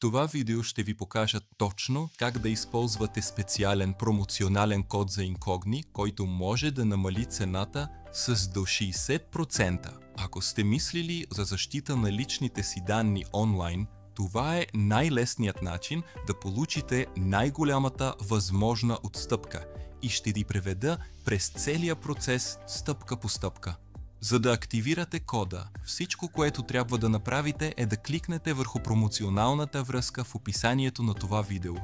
това видео ще ви покажа точно как да използвате специален промоционален код за Incogni, който може да намали цената с до 60%. Ако сте мислили за защита на личните си данни онлайн, това е най-лесният начин да получите най-голямата възможна отстъпка и ще ви преведа през целия процес стъпка по стъпка. За да активирате кода, всичко, което трябва да направите е да кликнете върху промоционалната връзка в описанието на това видео.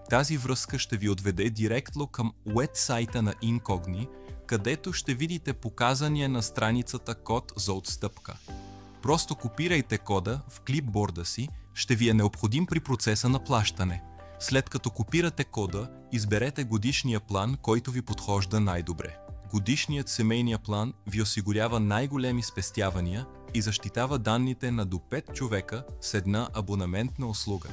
Тази връзка ще ви отведе директно към уебсайта на Incogni, където ще видите показания на страницата код за отстъпка. Просто копирайте кода в клипборда си, ще ви е необходим при процеса на плащане. След като копирате кода, изберете годишния план, който ви подхожда най-добре. Годишният семейния план ви осигурява най-големи спестявания и защитава данните на до 5 човека с една абонаментна услуга.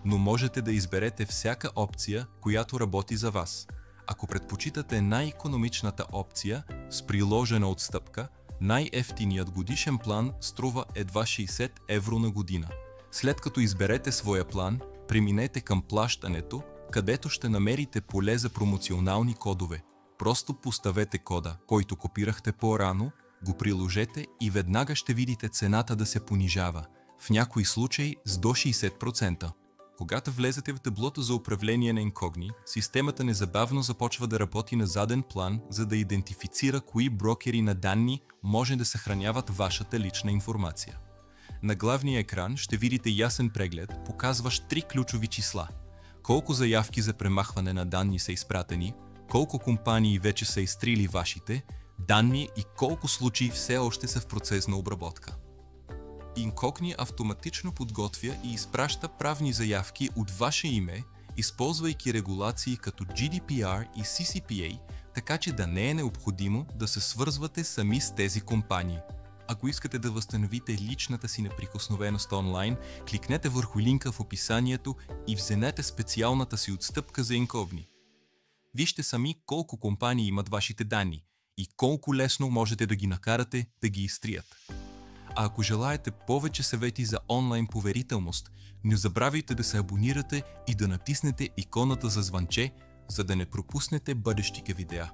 Но можете да изберете всяка опция, която работи за вас. Ако предпочитате най-икономичната опция с приложена отстъпка, най-евтиният годишен план струва едва 60 евро на година. След като изберете своя план, преминете към плащането, където ще намерите поле за промоционални кодове. Просто поставете кода, който копирахте по-рано, го приложете и веднага ще видите цената да се понижава, в някои случаи с до 60%. Когато влезете в таблото за управление на Incogni, системата незабавно започва да работи на заден план, за да идентифицира кои брокери на данни може да съхраняват вашата лична информация. На главния екран ще видите ясен преглед, показващ 3 ключови числа. Колко заявки за премахване на данни са изпратени, колко компании вече са изтрили вашите данни и колко случаи все още са в процес на обработка. Incogni автоматично подготвя и изпраща правни заявки от ваше име, използвайки регулации като GDPR и CCPA, така че да не е необходимо да се свързвате сами с тези компании. Ако искате да възстановите личната си неприкосновеност онлайн, кликнете върху линка в описанието и вземете специалната си отстъпка за Incogni. Вижте сами колко компании имат вашите данни и колко лесно можете да ги накарате да ги изтрият. А ако желаете повече съвети за онлайн поверителност, не забравяйте да се абонирате и да натиснете иконата за звънче, за да не пропуснете бъдещите видеа.